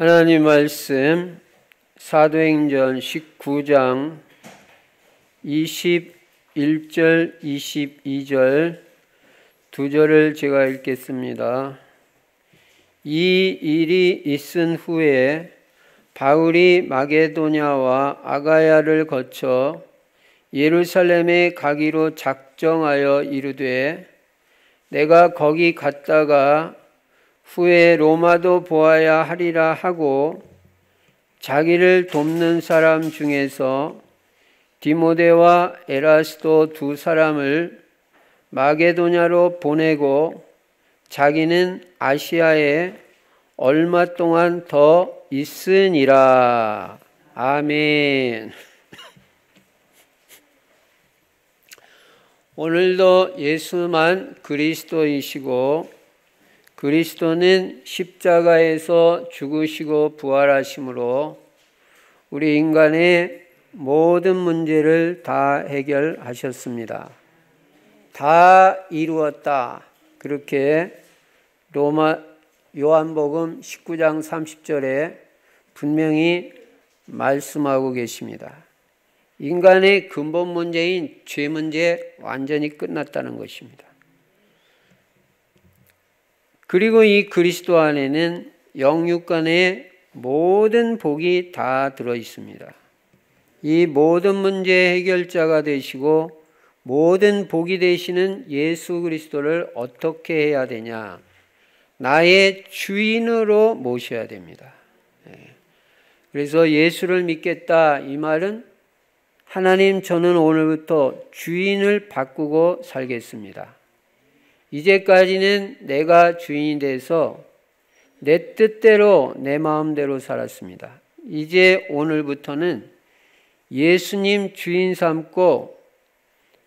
하나님 말씀 사도행전 19장 21절 22절 두 절을 제가 읽겠습니다. 이 일이 있은 후에 바울이 마게도냐와 아가야를 거쳐 예루살렘에 가기로 작정하여 이르되 내가 거기 갔다가 후에 로마도 보아야 하리라 하고 자기를 돕는 사람 중에서 디모데와 에라스도 두 사람을 마게도냐로 보내고 자기는 아시아에 얼마 동안 더 있으니라. 아멘. 오늘도 예수만 그리스도이시고 그리스도는 십자가에서 죽으시고 부활하심으로 우리 인간의 모든 문제를 다 해결하셨습니다. 다 이루었다. 그렇게 요한복음 19장 30절에 분명히 말씀하고 계십니다. 인간의 근본 문제인 죄 문제 완전히 끝났다는 것입니다. 그리고 이 그리스도 안에는 영육간의 모든 복이 다 들어 있습니다. 이 모든 문제 해결자가 되시고 모든 복이 되시는 예수 그리스도를 어떻게 해야 되냐? 나의 주인으로 모셔야 됩니다. 그래서 예수를 믿겠다 이 말은 하나님 저는 오늘부터 주인을 바꾸고 살겠습니다. 이제까지는 내가 주인이 돼서 내 뜻대로 내 마음대로 살았습니다. 이제 오늘부터는 예수님 주인 삼고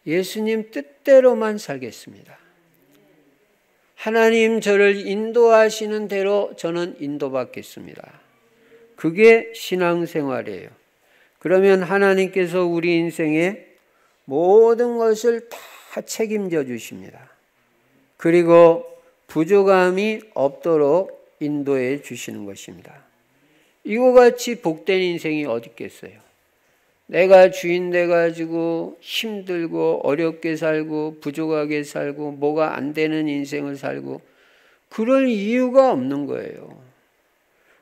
예수님 뜻대로만 살겠습니다. 하나님 저를 인도하시는 대로 저는 인도받겠습니다. 그게 신앙생활이에요. 그러면 하나님께서 우리 인생의 모든 것을 다 책임져 주십니다. 그리고 부족함이 없도록 인도해 주시는 것입니다. 이와 같이 복된 인생이 어디 있겠어요? 내가 주인 돼가지고 힘들고 어렵게 살고 부족하게 살고 뭐가 안 되는 인생을 살고 그럴 이유가 없는 거예요.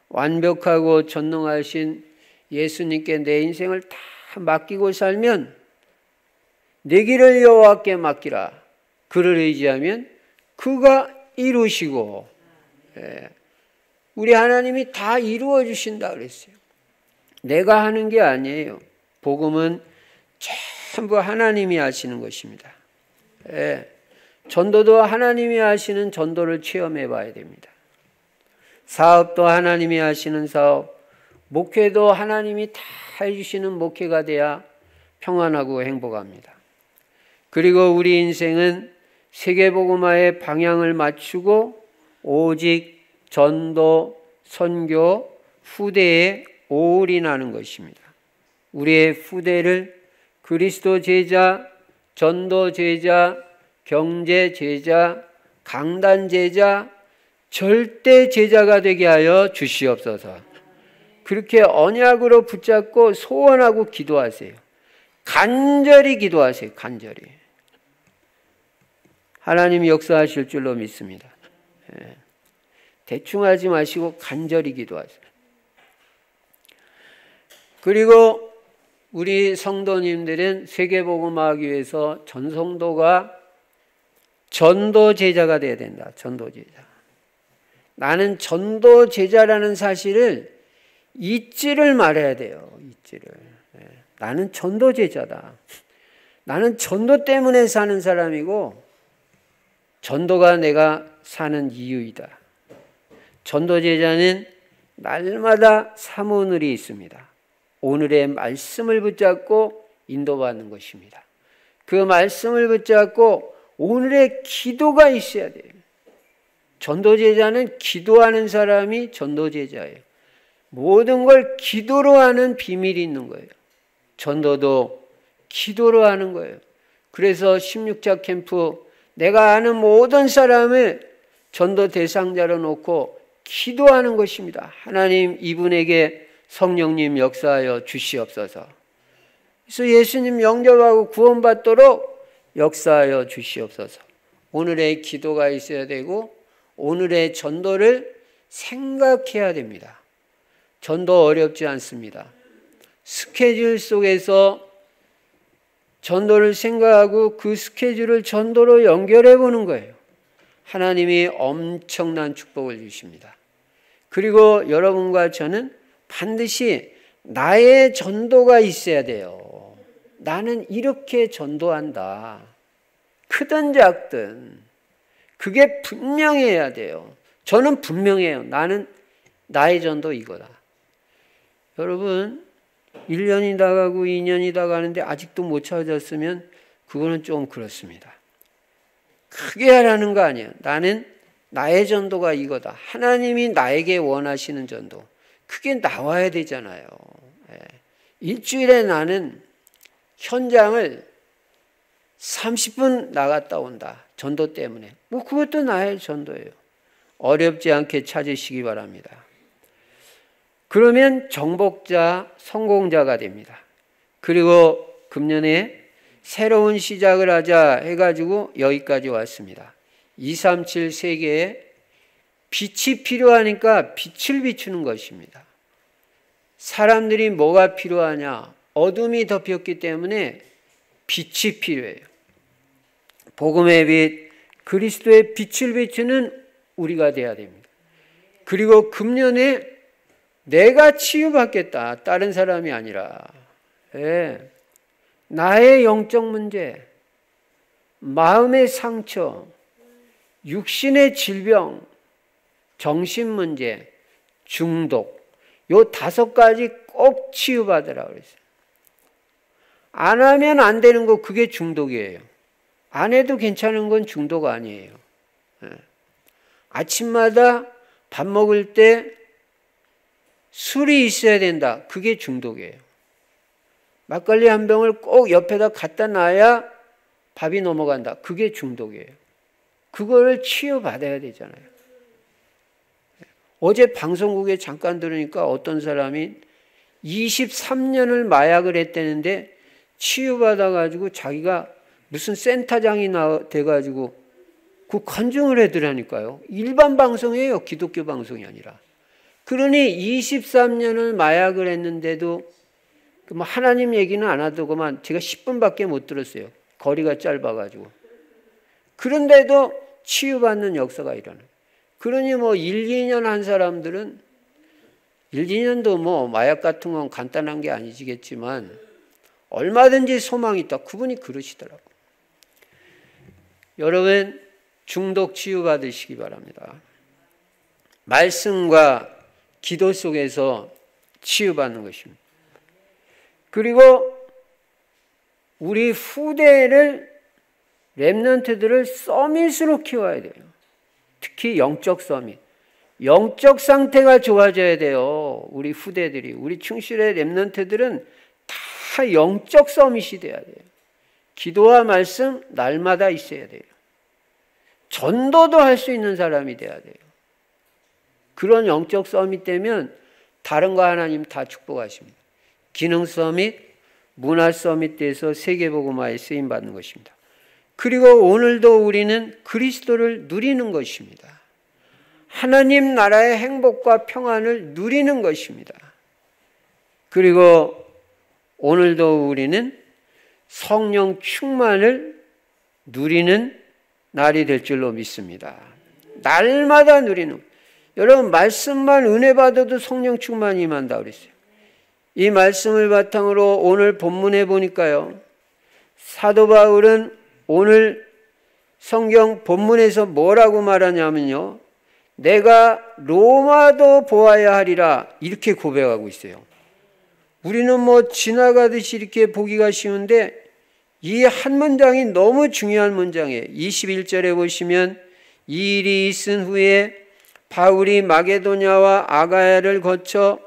완벽하고 전능하신 예수님께 내 인생을 다 맡기고 살면 내 길을 여호와께 맡기라. 그를 의지하면 그가 이루시고 우리 하나님이 다 이루어 주신다 그랬어요. 내가 하는 게 아니에요. 복음은 전부 하나님이 하시는 것입니다. 전도도 하나님이 하시는 전도를 체험해 봐야 됩니다. 사업도 하나님이 하시는 사업, 목회도 하나님이 다 해주시는 목회가 돼야 평안하고 행복합니다. 그리고 우리 인생은 세계복음화의 방향을 맞추고 오직 전도, 선교, 후대에 올인하는 것입니다. 우리의 후대를 그리스도 제자, 전도 제자, 경제 제자, 강단 제자, 절대 제자가 되게 하여 주시옵소서. 그렇게 언약으로 붙잡고 소원하고 기도하세요. 간절히 기도하세요. 간절히. 하나님이 역사하실 줄로 믿습니다. 대충 하지 마시고 간절히 기도하세요. 그리고 우리 성도님들은 세계복음화하기 위해서 전성도가 전도제자가 돼야 된다. 전도제자. 나는 전도제자라는 사실을 잊지를 말아야 돼요. 잊지를. 나는 전도제자다. 나는 전도 때문에 사는 사람이고 전도가 내가 사는 이유이다. 전도제자는 날마다 사모늘이 있습니다. 오늘의 말씀을 붙잡고 인도받는 것입니다. 그 말씀을 붙잡고 오늘의 기도가 있어야 돼요. 전도제자는 기도하는 사람이 전도제자예요. 모든 걸 기도로 하는 비밀이 있는 거예요. 전도도 기도로 하는 거예요. 그래서 16자 캠프 내가 아는 모든 사람을 전도 대상자로 놓고 기도하는 것입니다. 하나님, 이분에게 성령님 역사하여 주시옵소서. 그래서 예수님 영접하고 구원받도록 역사하여 주시옵소서. 오늘의 기도가 있어야 되고 오늘의 전도를 생각해야 됩니다. 전도 어렵지 않습니다. 스케줄 속에서 전도를 생각하고 그 스케줄을 전도로 연결해 보는 거예요. 하나님이 엄청난 축복을 주십니다. 그리고 여러분과 저는 반드시 나의 전도가 있어야 돼요. 나는 이렇게 전도한다. 크든 작든 그게 분명해야 돼요. 저는 분명해요. 나는 나의 전도 이거다. 여러분 1년이 다 가고 2년이 다 가는데 아직도 못 찾았으면 그거는 좀 그렇습니다. 크게 하라는 거 아니에요. 나는 나의 전도가 이거다. 하나님이 나에게 원하시는 전도. 그게 나와야 되잖아요. 일주일에 나는 현장을 30분 나갔다 온다. 전도 때문에. 뭐 그것도 나의 전도예요. 어렵지 않게 찾으시기 바랍니다. 그러면 정복자, 성공자가 됩니다. 그리고 금년에 새로운 시작을 하자 해가지고 여기까지 왔습니다. 237 세계에 빛이 필요하니까 빛을 비추는 것입니다. 사람들이 뭐가 필요하냐? 어둠이 덮였기 때문에 빛이 필요해요. 복음의 빛, 그리스도의 빛을 비추는 우리가 돼야 됩니다. 그리고 금년에 내가 치유받겠다. 다른 사람이 아니라. 나의 영적 문제, 마음의 상처, 육신의 질병, 정신 문제, 중독, 요 5가지 꼭 치유받으라 그랬어요. 안 하면 안 되는 거 그게 중독이에요. 안 해도 괜찮은 건 중독 아니에요. 아침마다 밥 먹을 때 술이 있어야 된다. 그게 중독이에요. 막걸리 한 병을 꼭 옆에다 갖다 놔야 밥이 넘어간다. 그게 중독이에요. 그거를 치유받아야 되잖아요. 어제 방송국에 잠깐 들으니까 어떤 사람이 23년을 마약을 했다는데 치유받아가지고 자기가 무슨 센터장이 돼가지고 그 간증을 해드라니까요. 일반 방송이에요. 기독교 방송이 아니라. 그러니 23년을 마약을 했는데도 뭐 하나님 얘기는 안 하더구만. 제가 10분밖에 못 들었어요. 거리가 짧아가지고. 그런데도 치유받는 역사가 일어나요. 그러니 뭐 1, 2년 한 사람들은 1, 2년도 뭐 마약 같은 건 간단한 게 아니지겠지만 얼마든지 소망이 있다. 그분이 그러시더라고요. 여러분 중독 치유받으시기 바랍니다. 말씀과 기도 속에서 치유받는 것입니다. 그리고 우리 후대를 렘넌트들을 서밋으로 키워야 돼요. 특히 영적 서밋. 영적 상태가 좋아져야 돼요. 우리 후대들이. 우리 충실의 렘넌트들은 다 영적 서밋이 돼야 돼요. 기도와 말씀 날마다 있어야 돼요. 전도도 할 수 있는 사람이 돼야 돼요. 그런 영적 서밋 되면 다른 거 하나님 다 축복하십니다. 기능 서밋, 문화 서밋 돼서 세계복음화에 쓰임받는 것입니다. 그리고 오늘도 우리는 그리스도를 누리는 것입니다. 하나님 나라의 행복과 평안을 누리는 것입니다. 그리고 오늘도 우리는 성령 충만을 누리는 날이 될 줄로 믿습니다. 날마다 누리는. 여러분 말씀만 은혜 받아도 성령 충만이 임한다 그랬어요. 이 말씀을 바탕으로 오늘 본문에 보니까요. 사도 바울은 오늘 성경 본문에서 뭐라고 말하냐면요. 내가 로마도 보아야 하리라 이렇게 고백하고 있어요. 우리는 뭐 지나가듯이 이렇게 보기가 쉬운데 이 한 문장이 너무 중요한 문장이에요. 21절에 보시면 이 일이 있은 후에 바울이 마게도냐와 아가야를 거쳐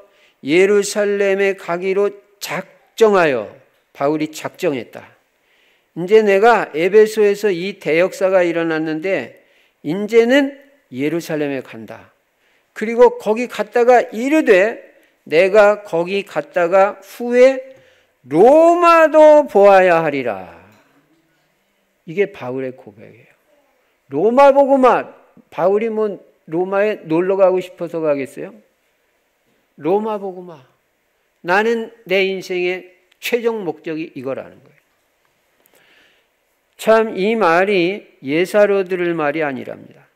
예루살렘에 가기로 작정하여 바울이 작정했다. 이제 내가 에베소에서 이 대역사가 일어났는데 이제는 예루살렘에 간다. 그리고 거기 갔다가 이르되 내가 거기 갔다가 후에 로마도 보아야 하리라. 이게 바울의 고백이에요. 로마 보고만, 바울이 뭐 로마에 놀러 가고 싶어서 가겠어요? 로마 보고만. 나는 내 인생의 최종 목적이 이거라는 거예요. 참 이 말이 예사로 들을 말이 아니랍니다.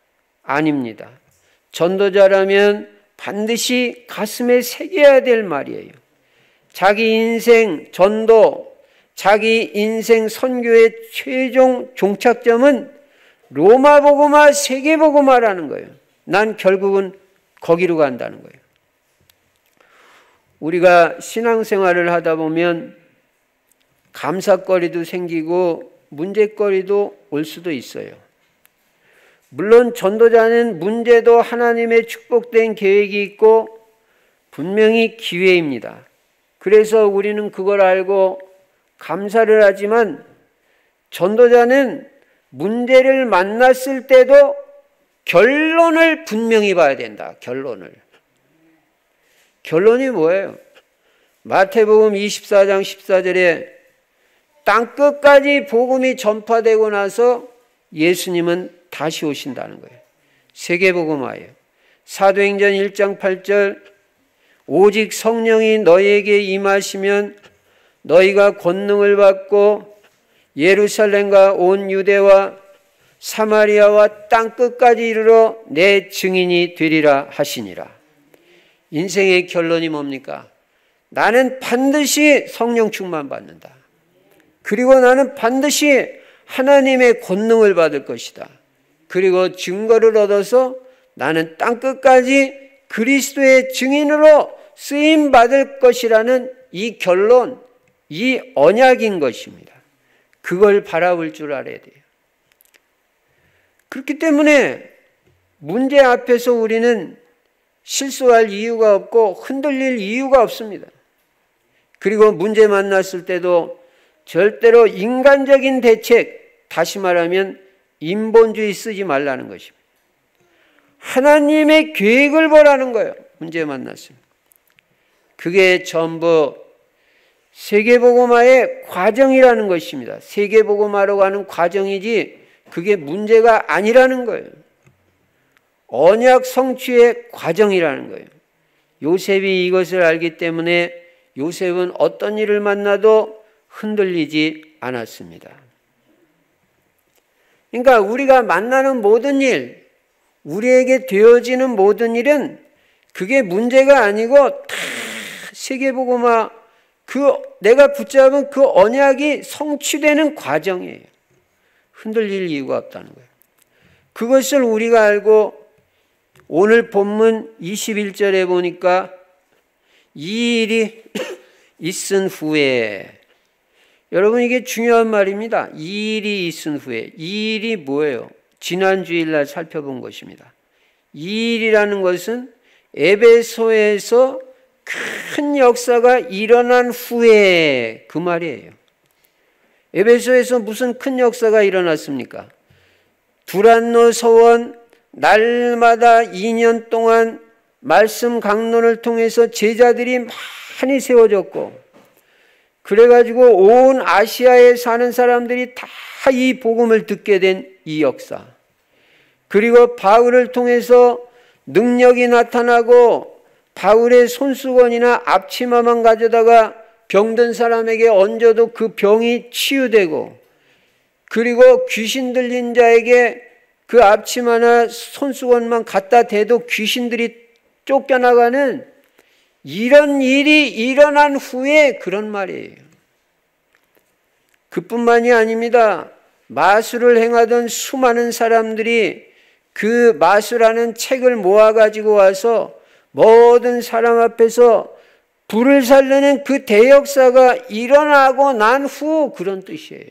아닙니다. 전도자라면 반드시 가슴에 새겨야 될 말이에요. 자기 인생 전도, 자기 인생 선교의 최종 종착점은 로마 복음화, 세계 복음화라는 거예요. 난 결국은 거기로 간다는 거예요. 우리가 신앙생활을 하다 보면 감사거리도 생기고 문제거리도 올 수도 있어요. 물론 전도자는 문제도 하나님의 축복된 계획이 있고 분명히 기회입니다. 그래서 우리는 그걸 알고 감사를 하지만 전도자는 문제를 만났을 때도 결론을 분명히 봐야 된다. 결론이 뭐예요? 마태복음 24장 14절에 땅끝까지 복음이 전파되고 나서 예수님은 다시 오신다는 거예요. 세계복음화예요. 사도행전 1장 8절 오직 성령이 너희에게 임하시면 너희가 권능을 받고 예루살렘과 온 유대와 사마리아와 땅끝까지 이르러 내 증인이 되리라 하시니라. 인생의 결론이 뭡니까? 나는 반드시 성령 충만 받는다. 그리고 나는 반드시 하나님의 권능을 받을 것이다. 그리고 증거를 얻어서 나는 땅끝까지 그리스도의 증인으로 쓰임 받을 것이라는 이 결론, 이 언약인 것입니다. 그걸 바라볼 줄 알아야 돼요. 그렇기 때문에 문제 앞에서 우리는 실수할 이유가 없고 흔들릴 이유가 없습니다. 그리고 문제 만났을 때도 절대로 인간적인 대책, 다시 말하면 인본주의 쓰지 말라는 것입니다. 하나님의 계획을 보라는 거예요. 문제 만났어요. 그게 전부 세계복음화의 과정이라는 것입니다. 세계복음화로 가는 과정이지 그게 문제가 아니라는 거예요. 언약 성취의 과정이라는 거예요. 요셉이 이것을 알기 때문에 요셉은 어떤 일을 만나도 흔들리지 않았습니다. 그러니까 우리가 만나는 모든 일, 우리에게 되어지는 모든 일은 그게 문제가 아니고 다 세계복음화, 내가 붙잡은 그 언약이 성취되는 과정이에요. 흔들릴 이유가 없다는 거예요. 그것을 우리가 알고 오늘 본문 21절에 보니까 이 일이 있은 후에, 여러분 이게 중요한 말입니다. 이 일이 있은 후에. 이 일이 뭐예요? 지난 주일날 살펴본 것입니다. 이 일이라는 것은 에베소에서 큰 역사가 일어난 후에 그 말이에요. 에베소에서 무슨 큰 역사가 일어났습니까? 두란노 서원 날마다 2년 동안 말씀 강론을 통해서 제자들이 많이 세워졌고, 그래가지고 온 아시아에 사는 사람들이 다 이 복음을 듣게 된 이 역사, 그리고 바울을 통해서 능력이 나타나고 바울의 손수건이나 앞치마만 가져다가 병든 사람에게 얹어도 그 병이 치유되고, 그리고 귀신 들린 자에게 그 앞치마나 손수건만 갖다 대도 귀신들이 쫓겨나가는 이런 일이 일어난 후에 그런 말이에요. 그뿐만이 아닙니다. 마술을 행하던 수많은 사람들이 그 마술하는 책을 모아가지고 와서 모든 사람 앞에서 불을 살르는 그 대역사가 일어나고 난 후 그런 뜻이에요.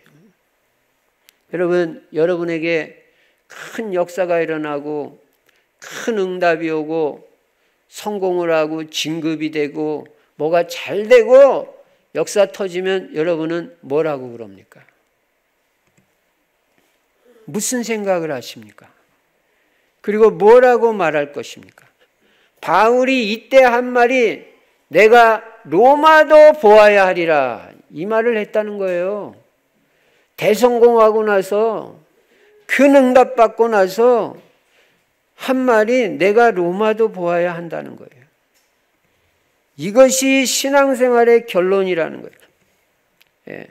여러분, 여러분에게 큰 역사가 일어나고 큰 응답이 오고 성공을 하고 진급이 되고 뭐가 잘 되고 역사 터지면 여러분은 뭐라고 그럽니까? 무슨 생각을 하십니까? 그리고 뭐라고 말할 것입니까? 바울이 이때 한 말이 내가 로마도 보아야 하리라, 이 말을 했다는 거예요. 대성공하고 나서, 큰 응답받고 나서 한 말이 내가 로마도 보아야 한다는 거예요. 이것이 신앙생활의 결론이라는 거예요. 예.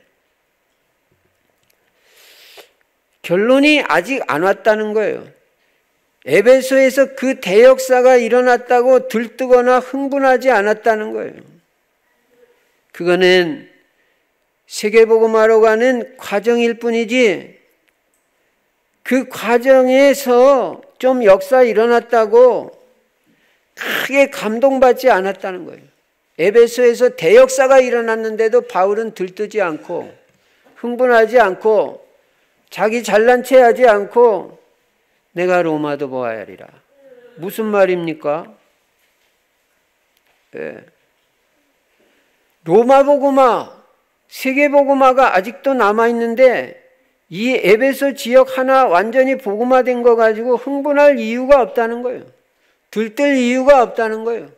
결론이 아직 안 왔다는 거예요. 에베소에서 그 대역사가 일어났다고 들뜨거나 흥분하지 않았다는 거예요. 그거는 세계복음화로 가는 과정일 뿐이지, 그 과정에서 좀 역사 일어났다고 크게 감동받지 않았다는 거예요. 에베소에서 대역사가 일어났는데도 바울은 들뜨지 않고 흥분하지 않고 자기 잘난 체 하지 않고 내가 로마도 보아야 하리라. 무슨 말입니까? 예. 로마 복음화, 세계 복음화가 아직도 남아있는데 이 에베소 지역 하나 완전히 복음화된 거 가지고 흥분할 이유가 없다는 거예요. 들뜰 이유가 없다는 거예요.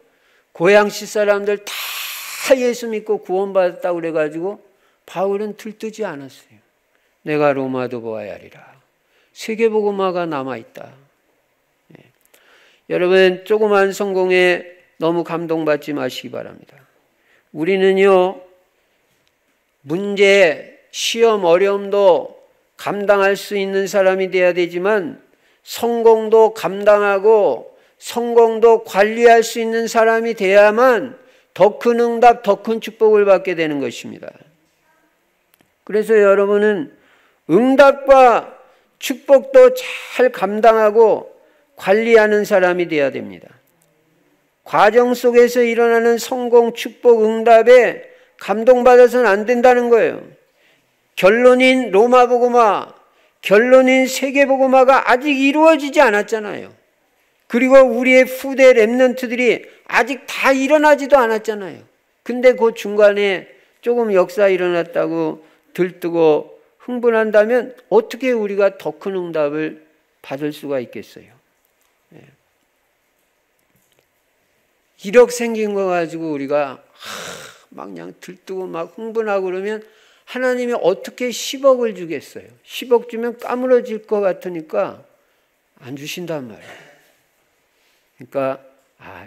고향시 사람들 다 예수 믿고 구원받았다고 그래가지고 바울은 들뜨지 않았어요. 내가 로마도 보아야 하리라. 세계복음화가 남아있다. 예. 여러분, 조그만 성공에 너무 감동받지 마시기 바랍니다. 우리는요, 문제, 시험, 어려움도 감당할 수 있는 사람이 되어야 되지만 성공도 감당하고 성공도 관리할 수 있는 사람이 돼야만 더 큰 응답, 더 큰 축복을 받게 되는 것입니다. 그래서 여러분은 응답과 축복도 잘 감당하고 관리하는 사람이 되어야 됩니다. 과정 속에서 일어나는 성공, 축복, 응답에 감동받아서는 안 된다는 거예요. 결론인 로마복음화, 결론인 세계복음화가 아직 이루어지지 않았잖아요. 그리고 우리의 후대 렘넌트들이 아직 다 일어나지도 않았잖아요. 근데 그 중간에 조금 역사 일어났다고 들뜨고 흥분한다면 어떻게 우리가 더 큰 응답을 받을 수가 있겠어요? 이력 생긴 거 가지고 우리가 막 그냥 들뜨고 막 흥분하고 그러면 하나님이 어떻게 10억을 주겠어요? 10억 주면 까무러질 것 같으니까 안 주신단 말이에요. 그러니까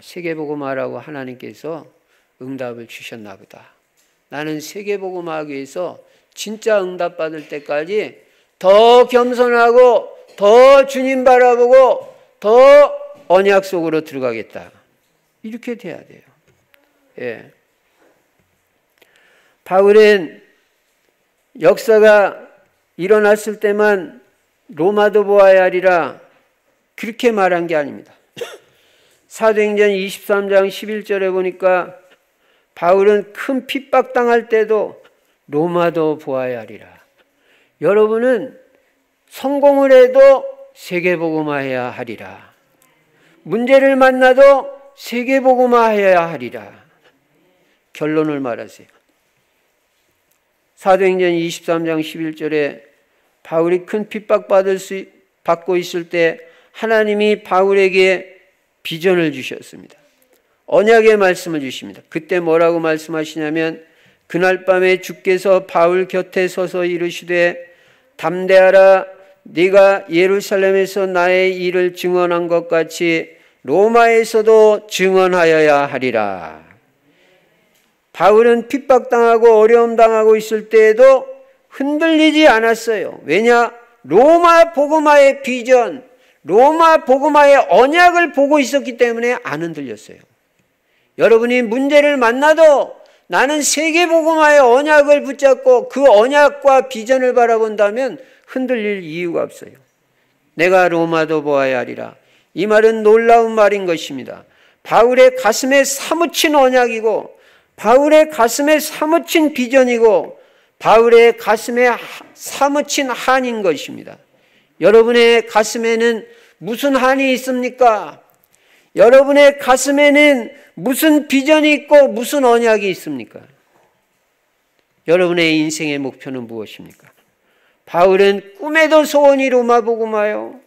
세계복음화라고 하나님께서 응답을 주셨나 보다. 나는 세계복음화하기 위해서 진짜 응답 받을 때까지 더 겸손하고 더 주님 바라보고 더 언약 속으로 들어가겠다. 이렇게 돼야 돼요. 예. 바울은 역사가 일어났을 때만 로마도 보아야 하리라 그렇게 말한 게 아닙니다. 사도행전 23장 11절에 보니까 바울은 큰 핍박당할 때도 로마도 보아야 하리라. 여러분은 성공을 해도 세계복음화해야 하리라. 문제를 만나도 세계복음화해야 하리라. 결론을 말하세요. 사도행전 23장 11절에 바울이 큰 핍박받고 있을 때 하나님이 바울에게 비전을 주셨습니다. 언약의 말씀을 주십니다. 그때 뭐라고 말씀하시냐면 그날 밤에 주께서 바울 곁에 서서 이르시되 담대하라. 네가 예루살렘에서 나의 일을 증언한 것 같이 로마에서도 증언하여야 하리라. 바울은 핍박당하고 어려움당하고 있을 때에도 흔들리지 않았어요. 왜냐? 로마 복음화의 비전, 로마 복음화의 언약을 보고 있었기 때문에 안 흔들렸어요. 여러분이 문제를 만나도 나는 세계복음화의 언약을 붙잡고 그 언약과 비전을 바라본다면 흔들릴 이유가 없어요. 내가 로마도 보아야 하리라. 이 말은 놀라운 말인 것입니다. 바울의 가슴에 사무친 언약이고 바울의 가슴에 사무친 비전이고 바울의 가슴에 사무친 한인 것입니다. 여러분의 가슴에는 무슨 한이 있습니까? 여러분의 가슴에는 무슨 비전이 있고 무슨 언약이 있습니까? 여러분의 인생의 목표는 무엇입니까? 바울은 꿈에도 소원이 로마 복음화요.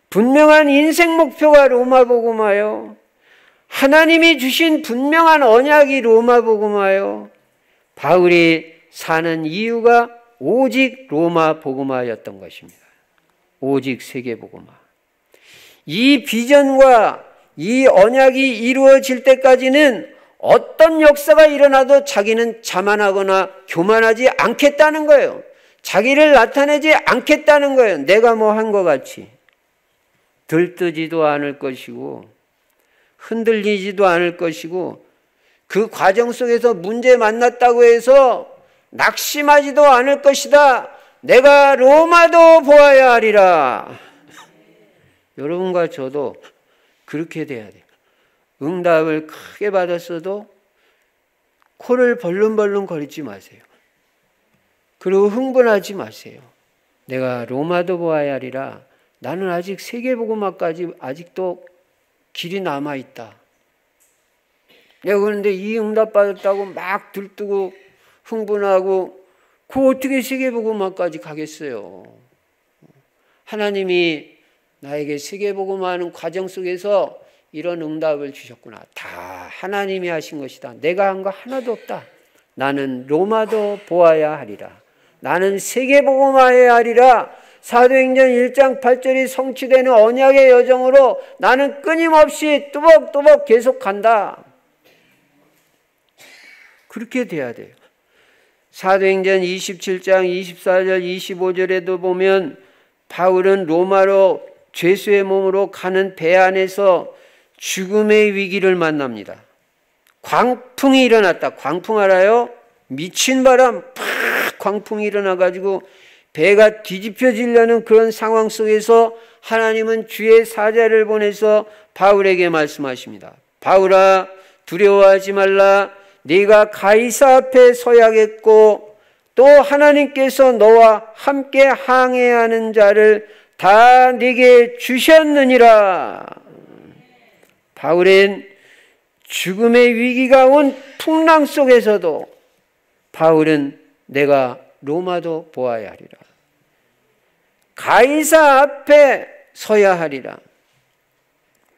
분명한 인생 목표가 로마 복음화요. 하나님이 주신 분명한 언약이 로마 복음화요. 바울이 사는 이유가 오직 로마 복음화였던 것입니다. 오직 세계 복음화. 이 비전과 이 언약이 이루어질 때까지는 어떤 역사가 일어나도 자기는 자만하거나 교만하지 않겠다는 거예요. 자기를 나타내지 않겠다는 거예요. 내가 뭐 한 것 같이. 들뜨지도 않을 것이고 흔들리지도 않을 것이고 그 과정 속에서 문제 만났다고 해서 낙심하지도 않을 것이다. 내가 로마도 보아야 하리라. 여러분과 저도 그렇게 돼야 돼요. 응답을 크게 받았어도 코를 벌름벌름 거리지 마세요. 그리고 흥분하지 마세요. 내가 로마도 보아야 하리라. 나는 아직 세계복음화까지 아직도 길이 남아있다. 내가 그런데 이 응답 받았다고 막 들뜨고 흥분하고 그 어떻게 세계복음화까지 가겠어요. 하나님이 나에게 세계복음화하는 과정 속에서 이런 응답을 주셨구나. 다 하나님이 하신 것이다. 내가 한 거 하나도 없다. 나는 로마도 보아야 하리라. 나는 세계복음화해야 하리라. 사도행전 1장 8절이 성취되는 언약의 여정으로 나는 끊임없이 뚜벅뚜벅 계속 간다. 그렇게 돼야 돼요. 사도행전 27장 24절 25절에도 보면 바울은 로마로 죄수의 몸으로 가는 배 안에서 죽음의 위기를 만납니다. 광풍이 일어났다. 광풍 알아요? 미친 바람 팍 광풍이 일어나가지고 배가 뒤집혀지려는 그런 상황 속에서 하나님은 주의 사자를 보내서 바울에게 말씀하십니다. 바울아, 두려워하지 말라. 네가 가이사 앞에 서야겠고 또 하나님께서 너와 함께 항해야 하는 자를 다 네게 주셨느니라. 바울은 죽음의 위기가 온 풍랑 속에서도 바울은 내가 로마도 보아야 하리라. 가이사 앞에 서야 하리라.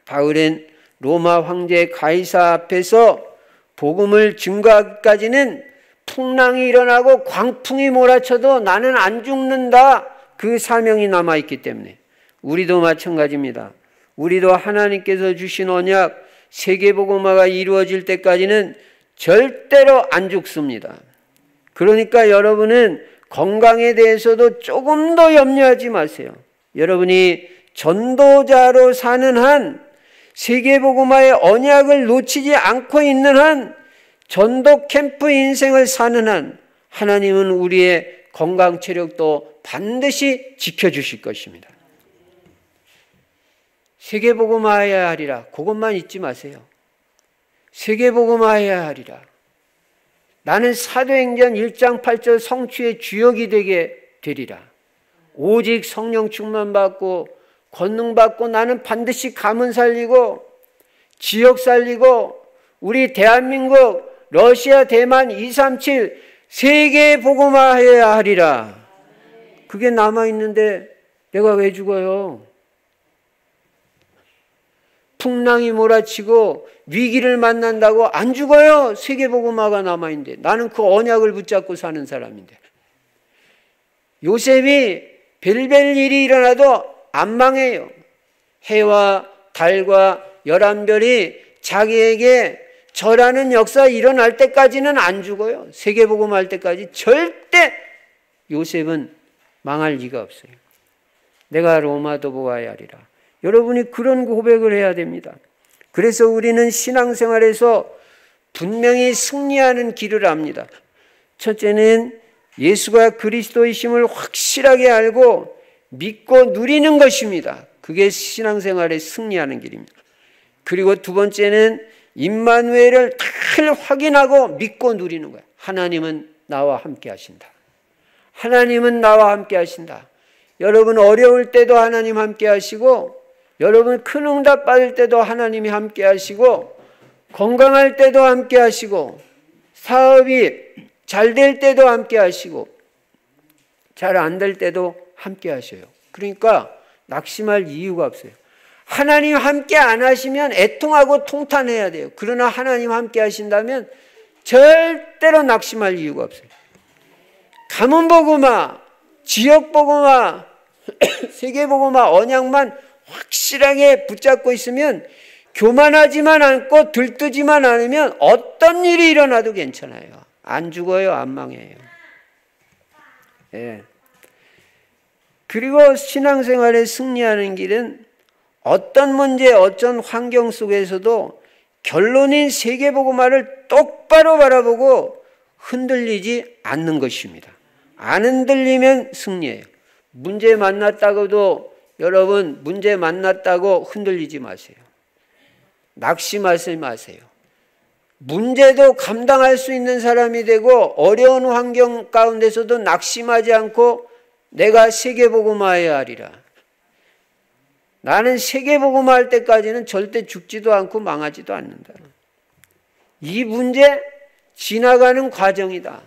바울은 로마 황제 가이사 앞에서 복음을 증거하기까지는 풍랑이 일어나고 광풍이 몰아쳐도 나는 안 죽는다. 그 사명이 남아있기 때문에 우리도 마찬가지입니다. 우리도 하나님께서 주신 언약 세계복음화가 이루어질 때까지는 절대로 안 죽습니다. 그러니까 여러분은 건강에 대해서도 조금 더 염려하지 마세요. 여러분이 전도자로 사는 한 세계복음화의 언약을 놓치지 않고 있는 한 전도 캠프 인생을 사는 한 하나님은 우리의 건강 체력도 반드시 지켜주실 것입니다. 세계복음화해야 하리라. 그것만 잊지 마세요. 세계복음화해야 하리라. 나는 사도행전 1장 8절 성취의 주역이 되게 되리라. 오직 성령 충만 받고 권능 받고 나는 반드시 가문 살리고 지역 살리고 우리 대한민국 러시아 대만 237 세계 복음화해야 하리라. 그게 남아있는데 내가 왜 죽어요? 풍랑이 몰아치고 위기를 만난다고 안 죽어요. 세계 복음화가 남아있는데 나는 그 언약을 붙잡고 사는 사람인데. 요셉이 별별 일이 일어나도 안 망해요. 해와 달과 11별이 자기에게 절하는 역사 일어날 때까지는 안 죽어요. 세계복음할 때까지 절대 요셉은 망할 리가 없어요. 내가 로마도 보아야 하리라. 여러분이 그런 고백을 해야 됩니다. 그래서 우리는 신앙생활에서 분명히 승리하는 길을 압니다. 첫째는 예수가 그리스도이심을 확실하게 알고 믿고 누리는 것입니다. 그게 신앙생활에 승리하는 길입니다. 그리고 두 번째는 임마누엘을 잘 확인하고 믿고 누리는 거예요. 하나님은 나와 함께 하신다. 하나님은 나와 함께 하신다. 여러분 어려울 때도 하나님 함께 하시고 여러분 큰 응답 받을 때도 하나님이 함께 하시고 건강할 때도 함께 하시고 사업이 잘 될 때도 함께 하시고 잘 안 될 때도 함께 하셔요. 그러니까 낙심할 이유가 없어요. 하나님 함께 안 하시면 애통하고 통탄해야 돼요. 그러나 하나님 함께 하신다면 절대로 낙심할 이유가 없어요. 가문복음화, 지역복음화, 세계복음화 언약만 확실하게 붙잡고 있으면, 교만하지만 않고 들뜨지만 않으면 어떤 일이 일어나도 괜찮아요. 안 죽어요, 안 망해요. 예. 그리고 신앙생활에 승리하는 길은 어떤 문제, 어떤 환경 속에서도 결론인 세계복음화를 똑바로 바라보고 흔들리지 않는 것입니다. 안 흔들리면 승리예요. 문제 만났다고도 여러분, 문제 만났다고 흔들리지 마세요. 낙심하지 마세요. 문제도 감당할 수 있는 사람이 되고 어려운 환경 가운데서도 낙심하지 않고 내가 세계복음화해야 하리라. 나는 세계복음화 할 때까지는 절대 죽지도 않고 망하지도 않는다. 이 문제 지나가는 과정이다.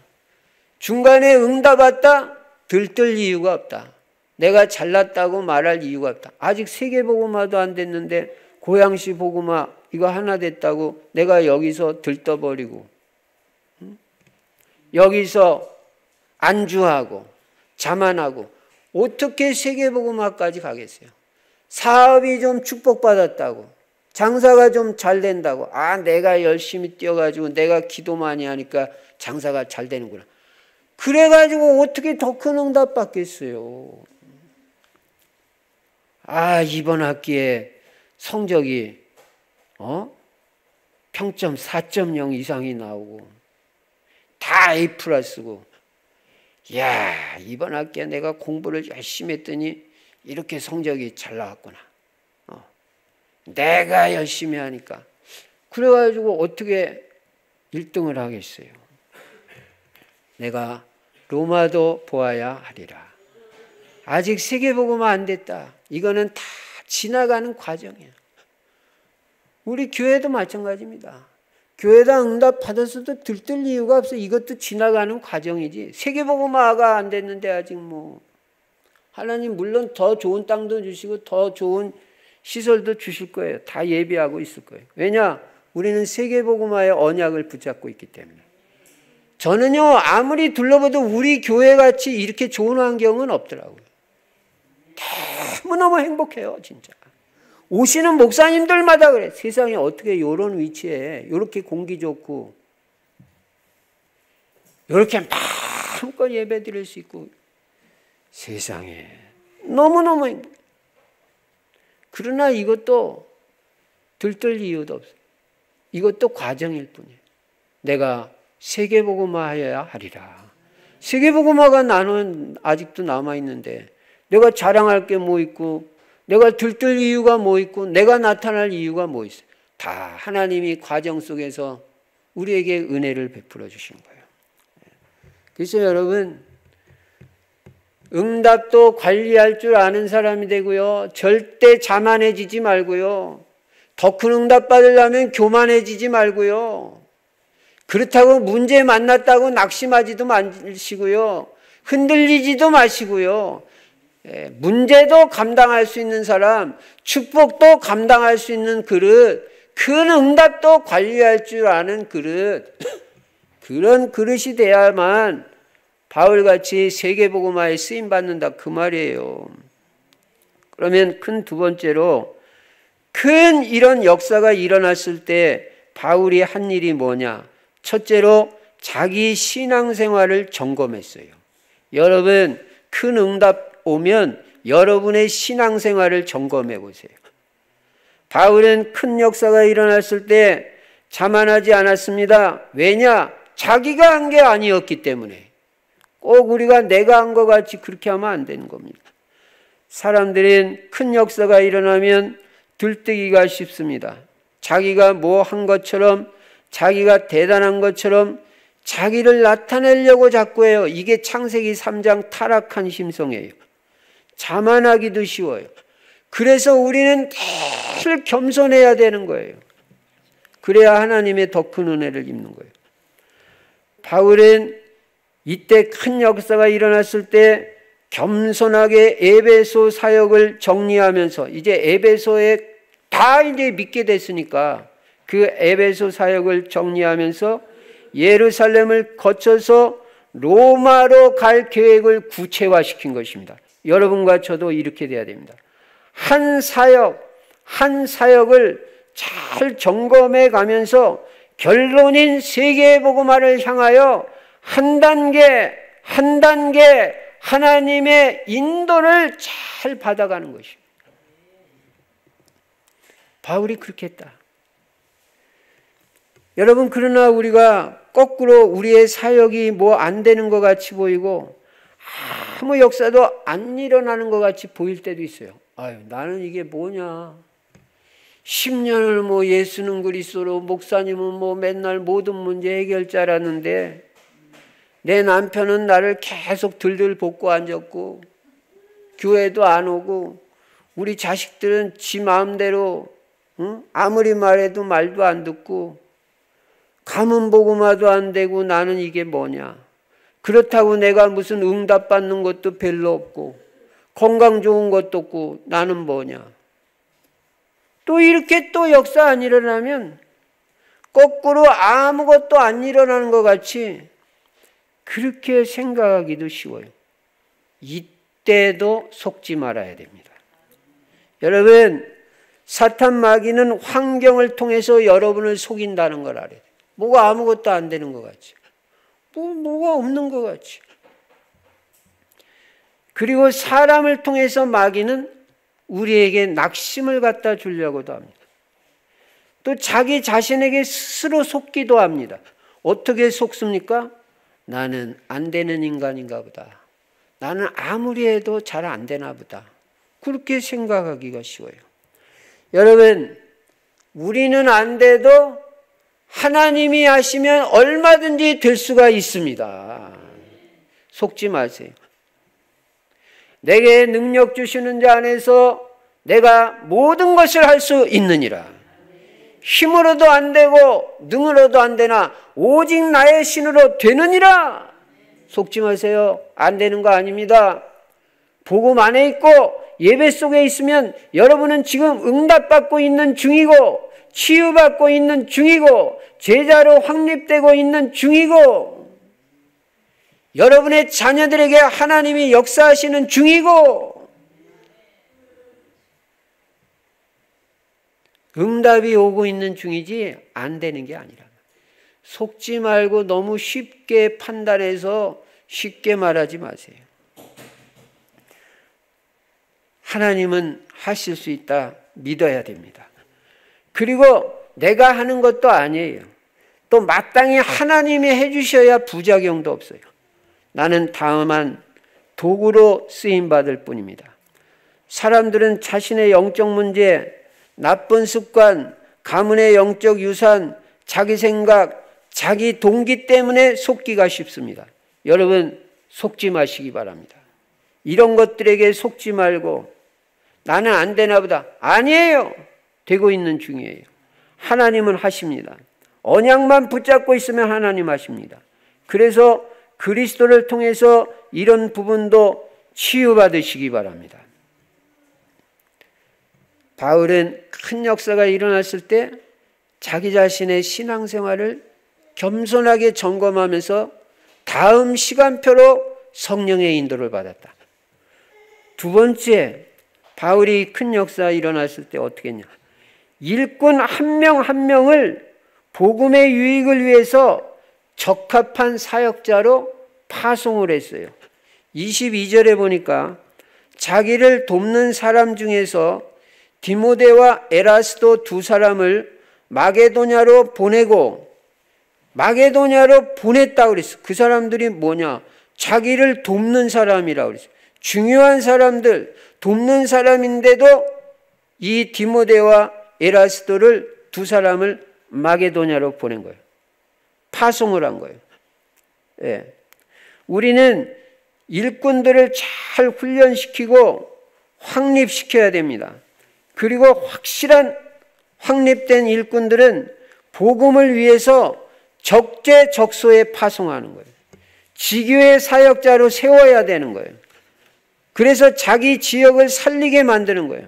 중간에 응답 왔다? 들뜰 이유가 없다. 내가 잘났다고 말할 이유가 없다. 아직 세계복음화도 안 됐는데 고양시 복음화 이거 하나 됐다고 내가 여기서 들떠버리고, 여기서 안주하고 자만하고 어떻게 세계복음화까지 가겠어요? 사업이 좀 축복받았다고, 장사가 좀 잘 된다고, 내가 열심히 뛰어가지고 내가 기도 많이 하니까 장사가 잘 되는구나. 그래가지고 어떻게 더 큰 응답 받겠어요? 이번 학기에 성적이 평점 4.0 이상이 나오고 다 A+고, 이번 학기에 내가 공부를 열심히 했더니 이렇게 성적이 잘 나왔구나. 내가 열심히 하니까. 그래가지고 어떻게 1등을 하겠어요? 내가 로마도 보아야 하리라. 아직 세계복음화 안 됐다. 이거는 다 지나가는 과정이에요. 우리 교회도 마찬가지입니다. 교회당 응답 받았어도 들뜰 이유가 없어. 이것도 지나가는 과정이지. 세계복음화가 안 됐는데 아직 하나님 물론 더 좋은 땅도 주시고 더 좋은 시설도 주실 거예요. 다 예비하고 있을 거예요. 왜냐? 우리는 세계복음화의 언약을 붙잡고 있기 때문에. 저는요, 아무리 둘러봐도 우리 교회같이 이렇게 좋은 환경은 없더라고요. 너무너무 행복해요, 진짜. 오시는 목사님들마다 그래. 세상에 어떻게 이런 위치에 이렇게 공기 좋고 이렇게 마음껏 예배 드릴 수 있고, 세상에 너무너무 행복해. 그러나 이것도 들뜰 이유도 없어요. 이것도 과정일 뿐이에요. 내가 세계복음화해야 하리라. 세계복음화가 나는 아직도 남아있는데 내가 자랑할 게 뭐 있고, 내가 들뜰 이유가 뭐 있고, 내가 나타날 이유가 뭐 있어요? 다 하나님이 과정 속에서 우리에게 은혜를 베풀어 주신 거예요. 그래서 여러분, 응답도 관리할 줄 아는 사람이 되고요. 절대 자만해지지 말고요. 더 큰 응답 받으려면 교만해지지 말고요. 그렇다고 문제 만났다고 낙심하지도 마시고요. 흔들리지도 마시고요. 문제도 감당할 수 있는 사람, 축복도 감당할 수 있는 그릇, 큰 응답도 관리할 줄 아는 그릇, 그런 그릇이 돼야만 바울같이 세계복음화에 쓰임받는다 그 말이에요. 그러면 큰 두 번째로, 큰 이런 역사가 일어났을 때 바울이 한 일이 뭐냐? 첫째로 자기 신앙생활을 점검했어요. 여러분, 큰 응답 오면 여러분의 신앙생활을 점검해 보세요. 바울은 큰 역사가 일어났을 때 자만하지 않았습니다. 왜냐? 자기가 한 게 아니었기 때문에. 꼭 우리가 내가 한 것 같이 그렇게 하면 안 되는 겁니다. 사람들은 큰 역사가 일어나면 들뜨기가 쉽습니다. 자기가 뭐 한 것처럼, 자기가 대단한 것처럼 자기를 나타내려고 자꾸 해요. 이게 창세기 3장 타락한 심성이에요. 자만하기도 쉬워요. 그래서 우리는 늘 겸손해야 되는 거예요. 그래야 하나님의 더 큰 은혜를 입는 거예요. 바울은 이때 큰 역사가 일어났을 때 겸손하게 에베소 사역을 정리하면서 이제 에베소에 다 이제 믿게 됐으니까 그 에베소 사역을 정리하면서 예루살렘을 거쳐서 로마로 갈 계획을 구체화시킨 것입니다. 여러분과 저도 이렇게 돼야 됩니다. 한 사역을 잘 점검해 가면서 결론인 세계의 복음화를 향하여 한 단계 하나님의 인도를 잘 받아가는 것입니다. 바울이 그렇게 했다. 여러분, 그러나 우리가 거꾸로 우리의 사역이 뭐 안 되는 것 같이 보이고 아무 역사도 안 일어나는 것 같이 보일 때도 있어요. 아유, 나는 이게 뭐냐. 10년을 뭐 예수는 그리스도로, 목사님은 뭐 맨날 모든 문제 해결자라는데 내 남편은 나를 계속 들들 볶고 앉았고 교회도 안 오고 우리 자식들은 지 마음대로 아무리 말해도 말도 안 듣고 가문 복음화도 안 되고 나는 이게 뭐냐. 그렇다고 내가 무슨 응답 받는 것도 별로 없고 건강 좋은 것도 없고 나는 뭐냐. 또 이렇게 또 역사 안 일어나면 거꾸로 아무것도 안 일어나는 것 같이 그렇게 생각하기도 쉬워요. 이때도 속지 말아야 됩니다. 여러분, 사탄 마귀는 환경을 통해서 여러분을 속인다는 걸 알아야 돼요. 뭐가 아무것도 안 되는 것 같지. 뭐가 없는 것 같지. 그리고 사람을 통해서 마귀는 우리에게 낙심을 갖다 주려고도 합니다. 또 자기 자신에게 스스로 속기도 합니다. 어떻게 속습니까? 나는 안 되는 인간인가 보다. 나는 아무리 해도 잘 안 되나 보다. 그렇게 생각하기가 쉬워요. 여러분, 우리는 안 돼도 하나님이 하시면 얼마든지 될 수가 있습니다. 속지 마세요. 내게 능력 주시는 자 안에서 내가 모든 것을 할 수 있느니라. 힘으로도 안 되고 능으로도 안 되나 오직 나의 신으로 되느니라. 속지 마세요. 안 되는 거 아닙니다. 복음 안에 있고 예배 속에 있으면 여러분은 지금 응답받고 있는 중이고 치유받고 있는 중이고 제자로 확립되고 있는 중이고 여러분의 자녀들에게 하나님이 역사하시는 중이고 응답이 오고 있는 중이지 안 되는 게 아니라. 속지 말고 너무 쉽게 판단해서 쉽게 말하지 마세요. 하나님은 하실 수 있다 믿어야 됩니다. 그리고 내가 하는 것도 아니에요. 또 마땅히 하나님이 해주셔야 부작용도 없어요. 나는 다만 도구로 쓰임받을 뿐입니다. 사람들은 자신의 영적 문제, 나쁜 습관, 가문의 영적 유산, 자기 생각, 자기 동기 때문에 속기가 쉽습니다. 여러분, 속지 마시기 바랍니다. 이런 것들에게 속지 말고 나는 안 되나 보다. 아니에요. 되고 있는 중이에요. 하나님은 하십니다. 언약만 붙잡고 있으면 하나님 하십니다. 그래서 그리스도를 통해서 이런 부분도 치유받으시기 바랍니다. 바울은 큰 역사가 일어났을 때 자기 자신의 신앙생활을 겸손하게 점검하면서 다음 시간표로 성령의 인도를 받았다. 두 번째, 바울이 큰 역사 일어났을 때 어떻게 했냐. 일꾼 한 명 한 명을 복음의 유익을 위해서 적합한 사역자로 파송을 했어요. 22절에 보니까 자기를 돕는 사람 중에서 디모데와 에라스도 두 사람을 마게도냐로 보내고 마게도냐로 보냈다고 그랬어요. 그 사람들이 뭐냐? 자기를 돕는 사람이라고 그랬어요. 중요한 사람들, 돕는 사람인데도 이 디모데와 에라스도를 두 사람을 마게도냐로 보낸 거예요. 파송을 한 거예요. 예. 우리는 일꾼들을 잘 훈련시키고 확립시켜야 됩니다. 그리고 확실한 확립된 일꾼들은 복음을 위해서 적재적소에 파송하는 거예요. 지교의 사역자로 세워야 되는 거예요. 그래서 자기 지역을 살리게 만드는 거예요.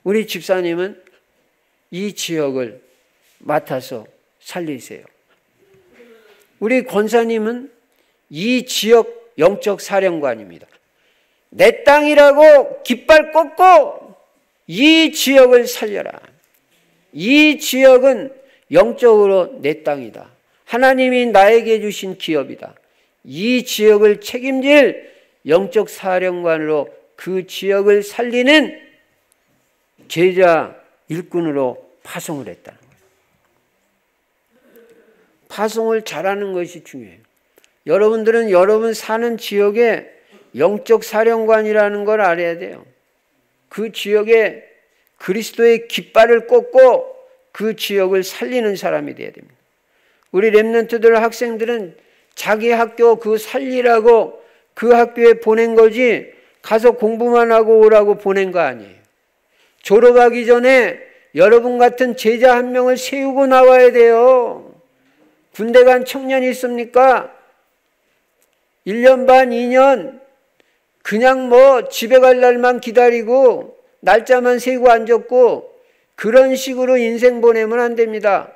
우리 집사님은 이 지역을 맡아서 살리세요. 우리 권사님은 이 지역 영적 사령관입니다. 내 땅이라고 깃발 꽂고 이 지역을 살려라. 이 지역은 영적으로 내 땅이다. 하나님이 나에게 주신 기업이다. 이 지역을 책임질 영적 사령관으로 그 지역을 살리는 제자 일꾼으로 파송을 했다는 거예요. 파송을 잘하는 것이 중요해요. 여러분들은 여러분 사는 지역에 영적 사령관이라는 걸 알아야 돼요. 그 지역에 그리스도의 깃발을 꽂고 그 지역을 살리는 사람이 돼야 됩니다. 우리 렘넌트들 학생들은 자기 학교 그 살리라고 그 학교에 보낸 거지 가서 공부만 하고 오라고 보낸 거 아니에요. 졸업하기 전에 여러분 같은 제자 한 명을 세우고 나와야 돼요. 군대 간 청년이 있습니까? 1년 반, 2년 그냥 뭐 집에 갈 날만 기다리고 날짜만 세고 앉았고 그런 식으로 인생 보내면 안 됩니다.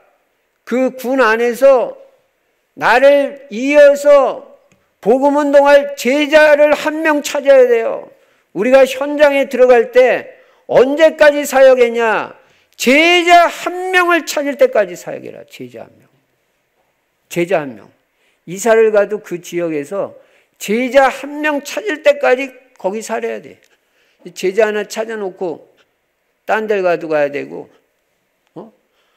그 군 안에서 나를 이어서 복음운동할 제자를 한 명 찾아야 돼요. 우리가 현장에 들어갈 때 언제까지 사역했냐? 제자 한 명을 찾을 때까지 사역해라. 제자 한 명. 제자 한 명. 이사를 가도 그 지역에서 제자 한 명 찾을 때까지 거기 살아야 돼. 제자 하나 찾아놓고 딴 데 가도 가야 되고,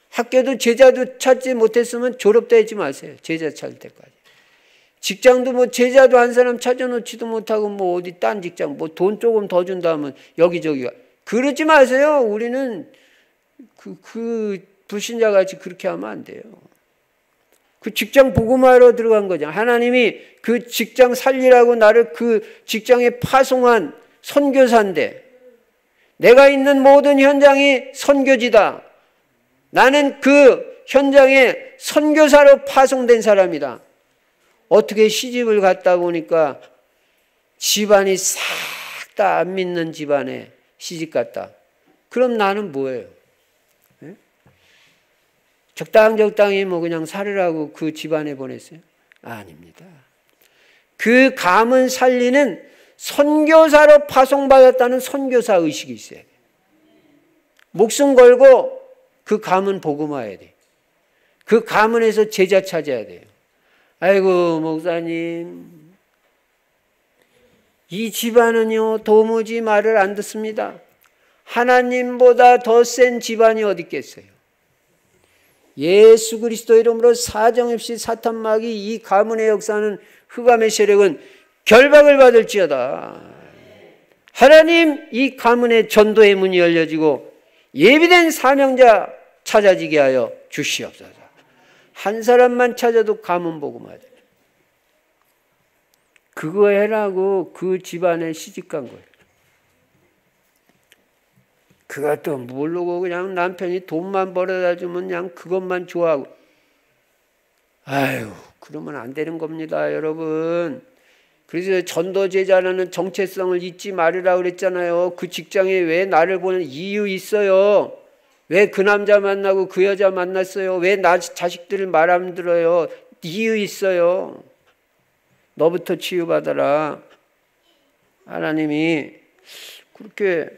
학교도 제자도 찾지 못했으면 졸업도 하지 마세요. 제자 찾을 때까지. 직장도 뭐 제자도 한 사람 찾아놓지도 못하고 뭐 어디 딴 직장 뭐 돈 조금 더 준다면 여기저기가. 그러지 마세요. 우리는 그 불신자 같이 그렇게 하면 안 돼요. 그 직장 복음화로 들어간 거죠. 하나님이 그 직장 살리라고 나를 그 직장에 파송한 선교사인데 내가 있는 모든 현장이 선교지다. 나는 그 현장에 선교사로 파송된 사람이다. 어떻게 시집을 갔다 보니까 집안이 싹 다 안 믿는 집안에 시집 갔다. 그럼 나는 뭐예요? 네? 적당히 뭐 그냥 살으라고 그 집안에 보냈어요? 아닙니다. 그 감은 살리는 선교사로 파송받았다는 선교사 의식이 있어야 돼요. 목숨 걸고 그 가문 복음화해야 돼. 그 가문에서 제자 찾아야 돼요. 아이고 목사님, 이 집안은요 도무지 말을 안 듣습니다. 하나님보다 더 센 집안이 어디 있겠어요. 예수 그리스도 이름으로 사정없이 사탄마귀 이 가문의 역사는 흑암의 세력은 결박을 받을지어다. 하나님 이 가문의 전도의 문이 열려지고 예비된 사명자 찾아지게 하여 주시옵소서. 한 사람만 찾아도 가문 복음화돼. 그거 해라고 그 집안에 시집간 거예요. 그것도 모르고 그냥 남편이 돈만 벌어다 주면 그냥 그것만 좋아하고. 아유, 그러면 안 되는 겁니다, 여러분. 그래서 전도제자라는 정체성을 잊지 말으라고 그랬잖아요. 그 직장에 왜 나를 보는 이유 있어요. 왜 그 남자 만나고 그 여자 만났어요. 왜 나 자식들을 말 안 들어요. 이유 있어요. 너부터 치유받아라. 하나님이 그렇게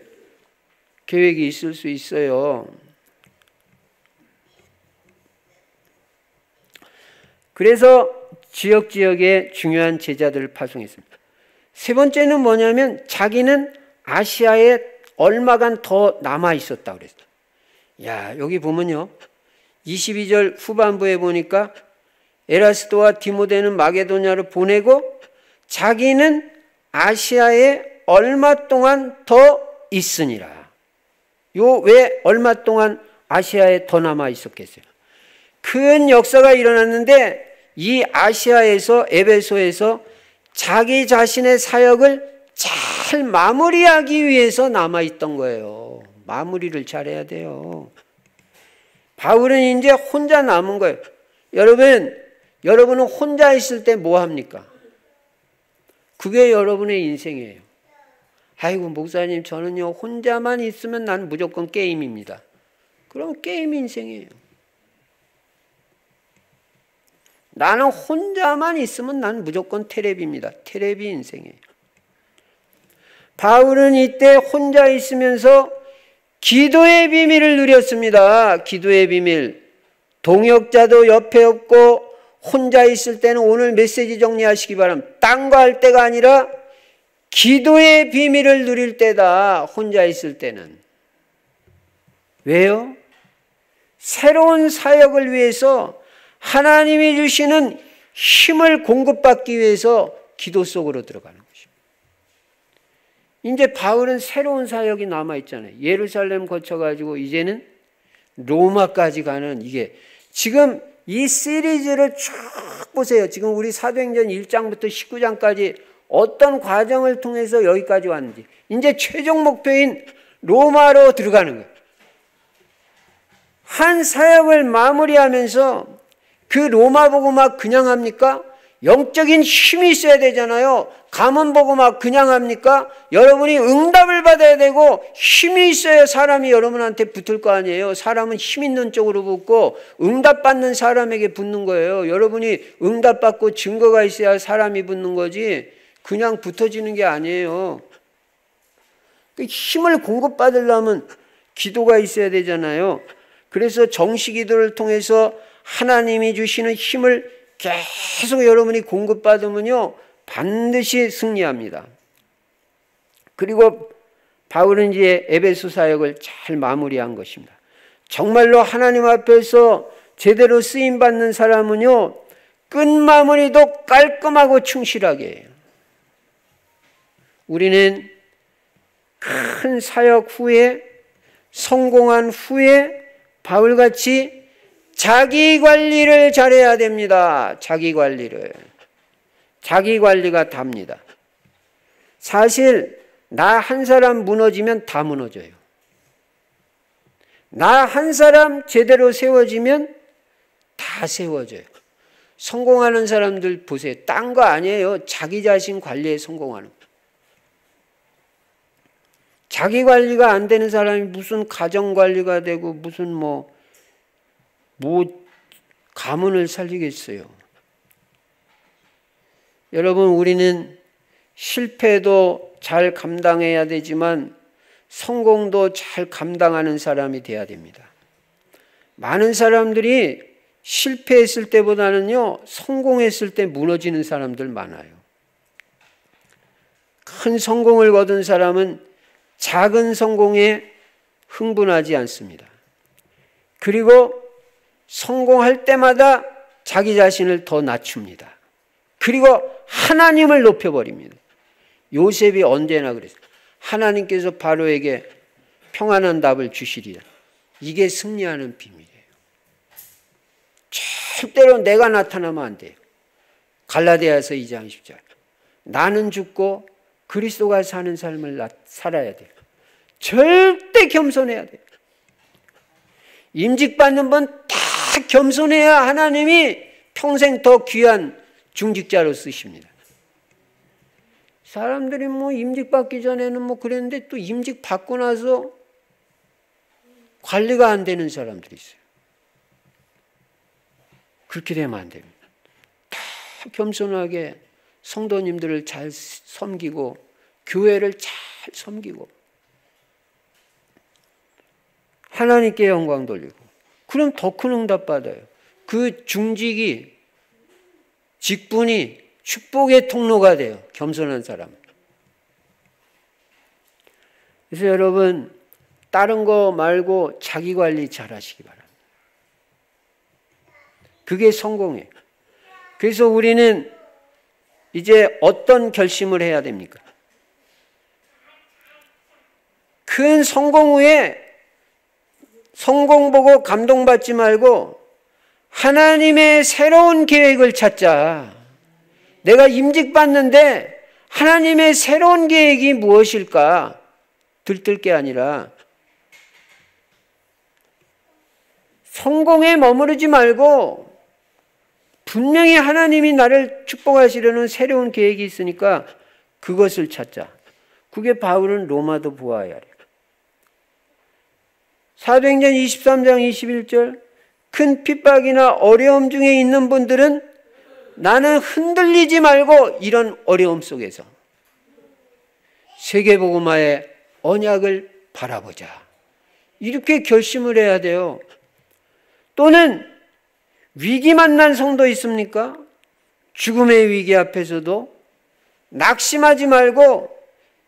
계획이 있을 수 있어요. 그래서 지역에 중요한 제자들을 파송했습니다. 세 번째는 뭐냐면 자기는 아시아에 얼마간 더 남아 있었다고 그랬어요. 야, 여기 보면요. 22절 후반부에 보니까 에라스도와 디모데는 마게도냐로 보내고 자기는 아시아에 얼마 동안 더 있으니라. 왜 얼마 동안 아시아에 더 남아 있었겠어요? 큰 역사가 일어났는데 이 아시아에서 에베소에서 자기 자신의 사역을 잘 마무리하기 위해서 남아있던 거예요. 마무리를 잘해야 돼요. 바울은 이제 혼자 남은 거예요. 여러분은 혼자 있을 때 뭐 합니까? 그게 여러분의 인생이에요. 아이고 목사님 저는요 혼자만 있으면 난 무조건 게임입니다. 그럼 게임 인생이에요. 나는 혼자만 있으면 난 무조건 테레비입니다. 테레비 인생이에요. 바울은 이때 혼자 있으면서 기도의 비밀을 누렸습니다. 기도의 비밀. 동역자도 옆에 없고 혼자 있을 때는 오늘 메시지 정리하시기 바랍니다. 딴 거 할 때가 아니라 기도의 비밀을 누릴 때다. 혼자 있을 때는. 왜요? 새로운 사역을 위해서 하나님이 주시는 힘을 공급받기 위해서 기도 속으로 들어가는 것입니다. 이제 바울은 새로운 사역이 남아있잖아요. 예루살렘 거쳐가지고 이제는 로마까지 가는 이게 지금 이 시리즈를 쭉 보세요. 지금 우리 사도행전 1장부터 19장까지 어떤 과정을 통해서 여기까지 왔는지 이제 최종 목표인 로마로 들어가는 거예요. 한 사역을 마무리하면서 그 로마 복음화 그냥 합니까? 영적인 힘이 있어야 되잖아요. 가문 복음화 그냥 합니까? 여러분이 응답을 받아야 되고 힘이 있어야 사람이 여러분한테 붙을 거 아니에요. 사람은 힘 있는 쪽으로 붙고 응답받는 사람에게 붙는 거예요. 여러분이 응답받고 증거가 있어야 사람이 붙는 거지 그냥 붙어지는 게 아니에요. 힘을 공급받으려면 기도가 있어야 되잖아요. 그래서 정시 기도를 통해서 하나님이 주시는 힘을 계속 여러분이 공급받으면요 반드시 승리합니다. 그리고 바울은 이제 에베소 사역을 잘 마무리한 것입니다. 정말로 하나님 앞에서 제대로 쓰임받는 사람은요 끝마무리도 깔끔하고 충실하게 해요. 우리는 큰 사역 후에 성공한 후에 바울같이 자기 관리를 잘해야 됩니다. 자기 관리를. 자기 관리가 답니다. 사실 나 한 사람 무너지면 다 무너져요. 나 한 사람 제대로 세워지면 다 세워져요. 성공하는 사람들 보세요. 딴 거 아니에요. 자기 자신 관리에 성공하는 거. 자기 관리가 안 되는 사람이 무슨 가정 관리가 되고 무슨 뭐 가문을 살리겠어요. 여러분 우리는 실패도 잘 감당해야 되지만 성공도 잘 감당하는 사람이 돼야 됩니다. 많은 사람들이 실패했을 때보다는요 성공했을 때 무너지는 사람들 많아요. 큰 성공을 거둔 사람은 작은 성공에 흥분하지 않습니다. 그리고 성공할 때마다 자기 자신을 더 낮춥니다. 그리고 하나님을 높여버립니다. 요셉이 언제나 그랬어요. 하나님께서 바로에게 평안한 답을 주시리라. 이게 승리하는 비밀이에요. 절대로 내가 나타나면 안 돼요. 갈라디아서 2장 10절. 나는 죽고 그리스도가 사는 삶을 살아야 돼요. 절대 겸손해야 돼요. 임직받는 분 다 겸손해야 하나님이 평생 더 귀한 중직자로 쓰십니다. 사람들이 뭐 임직받기 전에는 뭐 그랬는데 또 임직받고 나서 관리가 안 되는 사람들이 있어요. 그렇게 되면 안 됩니다. 다 겸손하게 성도님들을 잘 섬기고 교회를 잘 섬기고 하나님께 영광 돌리고 그럼 더 큰 응답 받아요. 그 중직이 직분이 축복의 통로가 돼요. 겸손한 사람. 그래서 여러분 다른 거 말고 자기 관리 잘 하시기 바랍니다. 그게 성공이에요. 그래서 우리는 이제 어떤 결심을 해야 됩니까? 큰 성공 후에 성공 보고 감동받지 말고 하나님의 새로운 계획을 찾자. 내가 임직받는데 하나님의 새로운 계획이 무엇일까? 들뜰 게 아니라 성공에 머무르지 말고 분명히 하나님이 나를 축복하시려는 새로운 계획이 있으니까 그것을 찾자. 그게 바울은 로마도 보아야 하리라. 사도행전 23장 21절 큰 핍박이나 어려움 중에 있는 분들은 나는 흔들리지 말고 이런 어려움 속에서 세계복음화의 언약을 바라보자. 이렇게 결심을 해야 돼요. 또는 위기 만난 성도 있습니까? 죽음의 위기 앞에서도 낙심하지 말고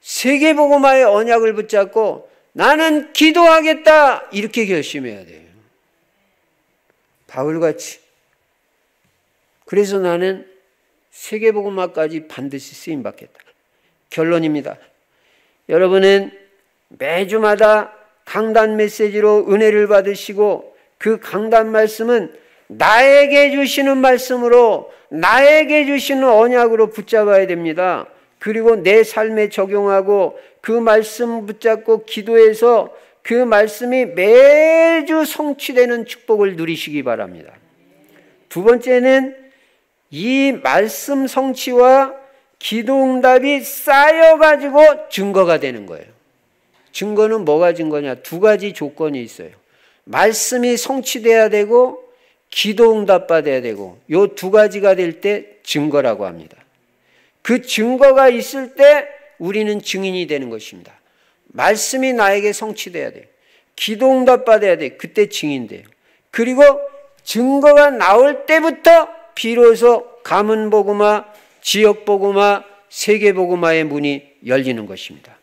세계복음화의 언약을 붙잡고 나는 기도하겠다 이렇게 결심해야 돼요. 바울같이. 그래서 나는 세계복음화까지 반드시 쓰임받겠다. 결론입니다. 여러분은 매주마다 강단 메시지로 은혜를 받으시고 그 강단 말씀은 나에게 주시는 말씀으로 나에게 주시는 언약으로 붙잡아야 됩니다. 그리고 내 삶에 적용하고 그 말씀 붙잡고 기도해서 그 말씀이 매주 성취되는 축복을 누리시기 바랍니다. 두 번째는 이 말씀 성취와 기도 응답이 쌓여가지고 증거가 되는 거예요. 증거는 뭐가 증거냐? 두 가지 조건이 있어요. 말씀이 성취돼야 되고 기도 응답 받아야 되고 이 두 가지가 될 때 증거라고 합니다. 그 증거가 있을 때 우리는 증인이 되는 것입니다. 말씀이 나에게 성취돼야 돼요. 기도 응답 받아야 돼요. 그때 증인돼요. 그리고 증거가 나올 때부터 비로소 가문복음화, 지역복음화, 세계복음화의 문이 열리는 것입니다.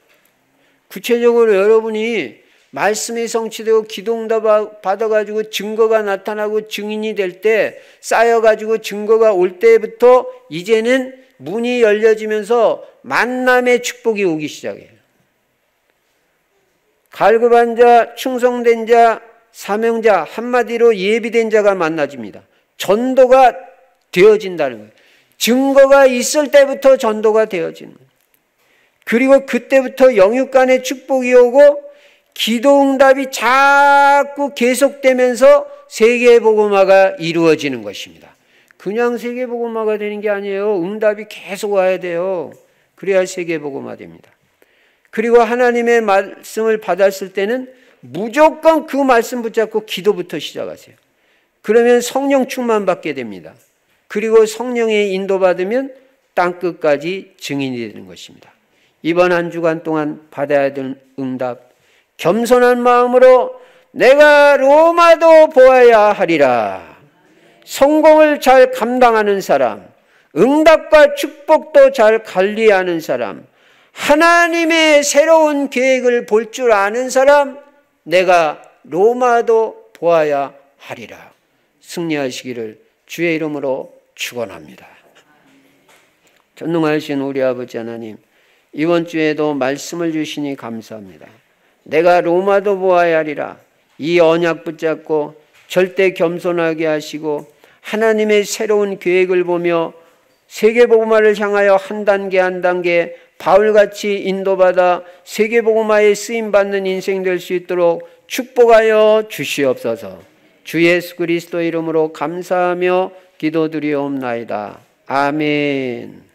구체적으로 여러분이 말씀이 성취되고 기도응답 받아가지고 증거가 나타나고 증인이 될 때 쌓여가지고 증거가 올 때부터 이제는 문이 열려지면서 만남의 축복이 오기 시작해요. 갈급한 자, 충성된 자, 사명자, 한마디로 예비된 자가 만나집니다. 전도가 되어진다는 거예요. 증거가 있을 때부터 전도가 되어지는 거예요. 그리고 그때부터 영육 간의 축복이 오고 기도응답이 자꾸 계속되면서 세계복음화가 이루어지는 것입니다. 그냥 세계복음화가 되는 게 아니에요. 응답이 계속 와야 돼요. 그래야 세계복음화 됩니다. 그리고 하나님의 말씀을 받았을 때는 무조건 그 말씀 붙잡고 기도부터 시작하세요. 그러면 성령 충만 받게 됩니다. 그리고 성령의 인도받으면 땅끝까지 증인이 되는 것입니다. 이번 한 주간 동안 받아야 될 응답, 겸손한 마음으로 내가 로마도 보아야 하리라. 성공을 잘 감당하는 사람, 응답과 축복도 잘 관리하는 사람, 하나님의 새로운 계획을 볼 줄 아는 사람, 내가 로마도 보아야 하리라. 승리하시기를 주의 이름으로 축원합니다. 전능하신 우리 아버지 하나님, 이번 주에도 말씀을 주시니 감사합니다. 내가 로마도 보아야 하리라. 이 언약 붙잡고 절대 겸손하게 하시고 하나님의 새로운 계획을 보며 세계복음화를 향하여 한 단계 한 단계 바울같이 인도받아 세계복음화에 쓰임받는 인생 될 수 있도록 축복하여 주시옵소서. 주 예수 그리스도 이름으로 감사하며 기도드리옵나이다. 아멘.